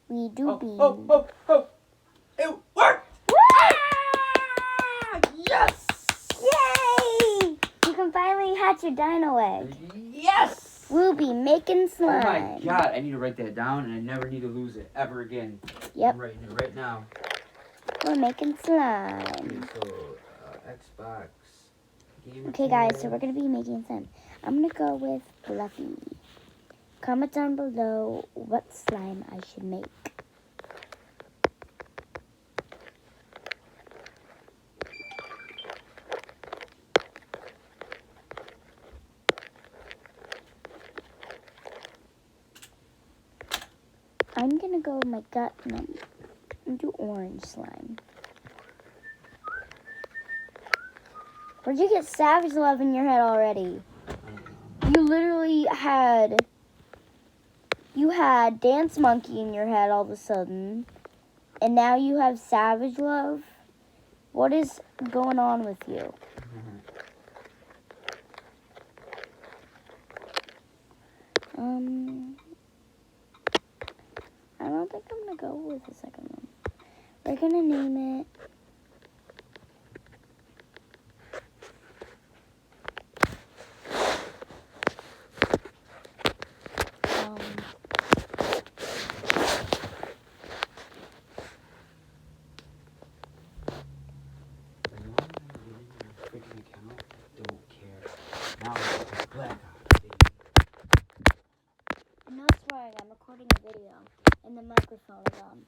We do bean. Oh! It worked! Ah! Yes! Yay! You can finally hatch your dino egg. Yes! We'll be making slime. Oh my god, I need to write that down and I never need to lose it ever again. Yep. I'm writing it right now. We're making slime. Okay, so Xbox. Okay, guys, so we're going to be making slime. I'm going to go with Fluffy. Comment down below what slime I should make. I'm going to go with my gut and do orange slime. Where'd you get Savage Love in your head already? You literally had... You had Dance Monkey in your head all of a sudden. And now you have Savage Love. What is going on with you? I don't think I'm going to go with the second one. We're going to name it... I'm not swearing, I'm recording a video, and the microphone is on.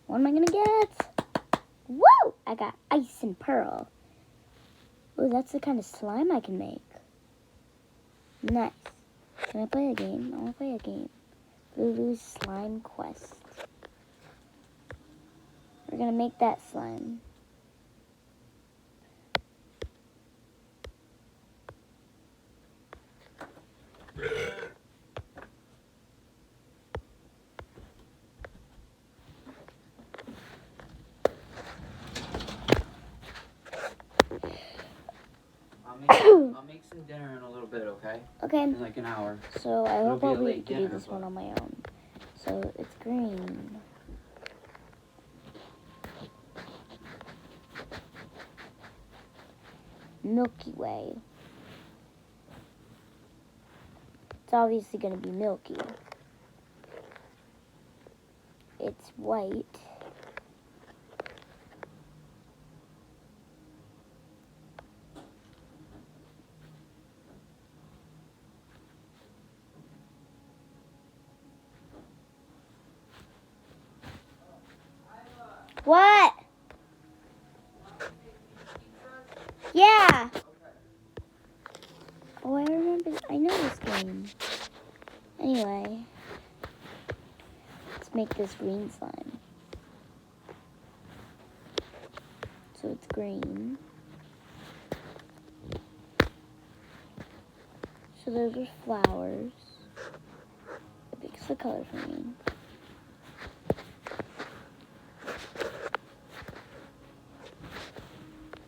What am I gonna get? Whoa! I got Ice and Pearl. Oh, that's the kind of slime I can make. Nice. Can I play a game? I wanna play a game. Lulu's Slime Quest. We're gonna make that slime. I'll make some dinner in a little bit, okay? Okay. In like an hour. So I hope I'll be able to do dinner, this one on my own. So it's green. Milky Way. It's obviously going to be milky. It's white. What? Yeah. Oh, I remember. I know this game. Anyway, let's make this green slime. So it's green. So those are flowers. It picks the color for me.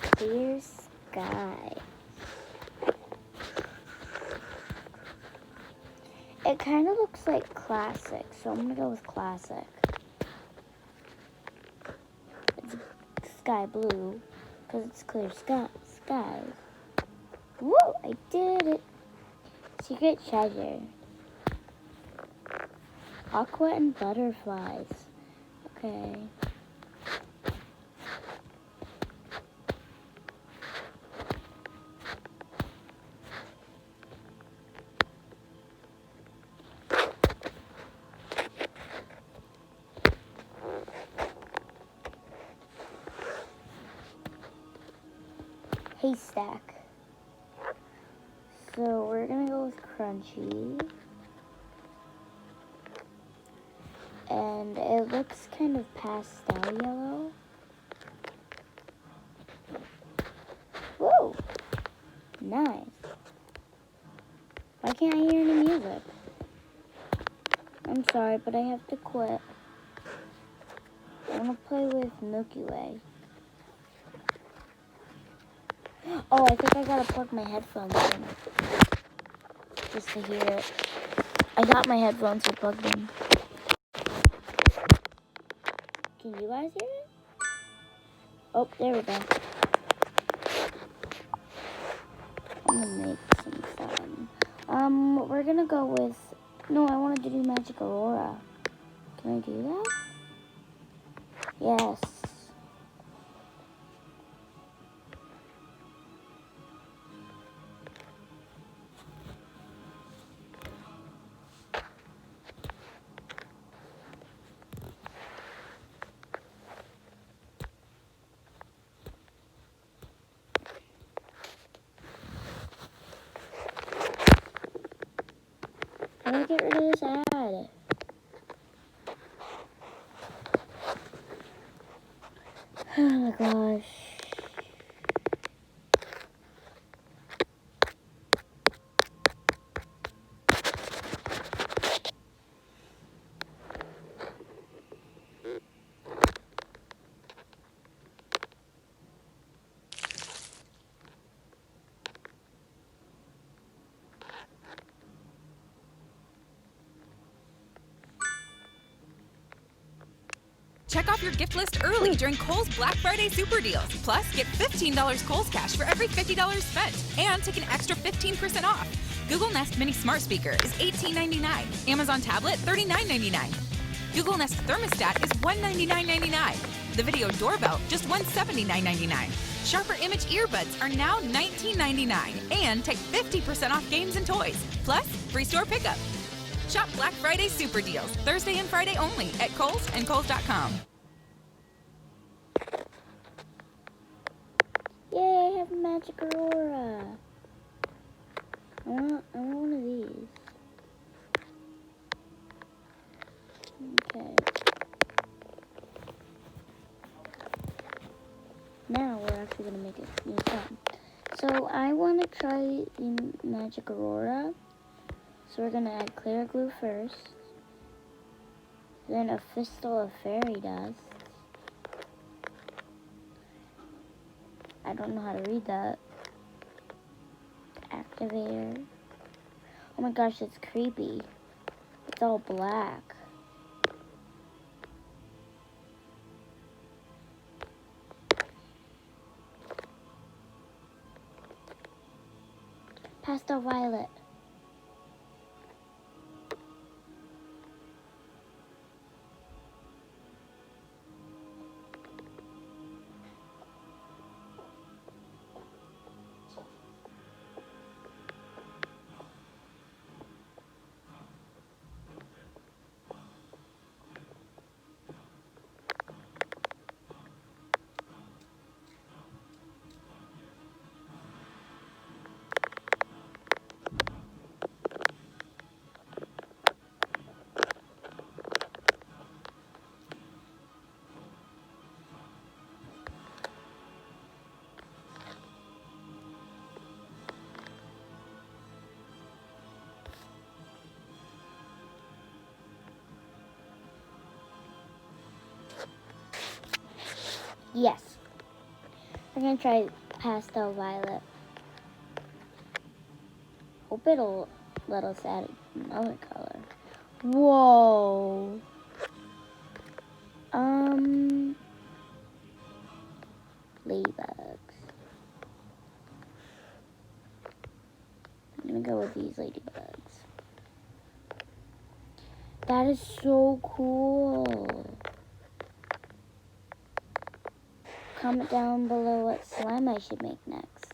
Clear sky. It kind of looks like classic, so I'm going to go with classic. It's sky blue, because it's clear skies. Woo! I did it! Secret treasure. Aqua and butterflies. Okay. Haystack. So we're gonna go with crunchy. And it looks kind of pastel yellow. Whoa! Nice. Why can't I hear any music? I'm sorry, but I have to quit. I want to play with Milky Way. Oh, I think I gotta plug my headphones in. Just to hear it. I got my headphones plugged in. Can you guys hear it? Oh, there we go. I'm gonna make some fun. We're gonna go with... No, I wanted to do Magic Aurora. Can I do that? Yes. How do I get rid of this ad? Oh my gosh. Check off your gift list early during Kohl's Black Friday Super Deals. Plus, get $15 Kohl's Cash for every $50 spent. And take an extra 15% off. Google Nest Mini Smart Speaker is $18.99. Amazon Tablet, $39.99. Google Nest Thermostat is $199.99. The Video Doorbell, just $179.99. Sharper Image Earbuds are now $19.99. And take 50% off games and toys. Plus, free store pickup. Shop Black Friday Super Deals, Thursday and Friday only at Kohl's and Kohl's.com. Yay, I have Magic Aurora. I want one of these. Okay. Now we're actually going to make it new fun. So I want to try the Magic Aurora. So we're going to add clear glue first. Then a Fistful of Fairy Dust. I don't know how to read that. Activator. Oh my gosh, it's creepy. It's all black. Pastel Violet. Yes. We're gonna try Pastel Violet. Hope it'll let us add another color. Whoa. Ladybugs. I'm gonna go with these ladybugs. That is so cool. Comment down below what slime I should make next.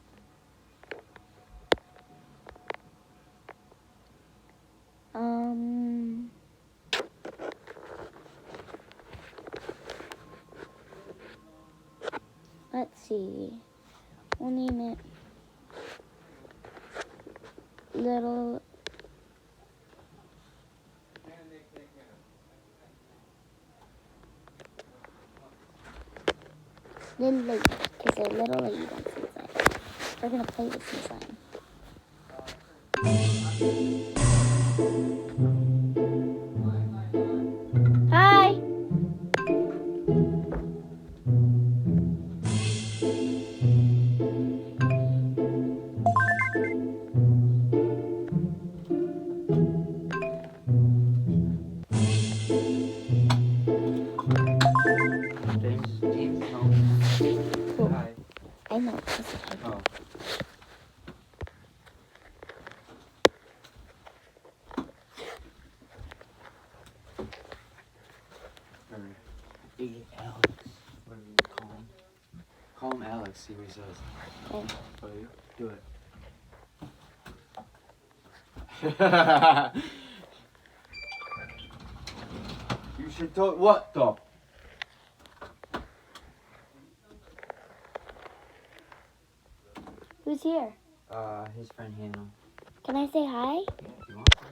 Let's see. We'll name it Little Lady, because they're little ladybugs inside. We're gonna play with some slime. Hi! Cool. Hi. I know. That's okay. Oh. Or Alex. Whatever you call him. Call him Alex, see what he says. Okay. Oh, you? Do it. You should talk. What the? Who's here? His friend Hannah. Can I say hi? Yeah, if you want to.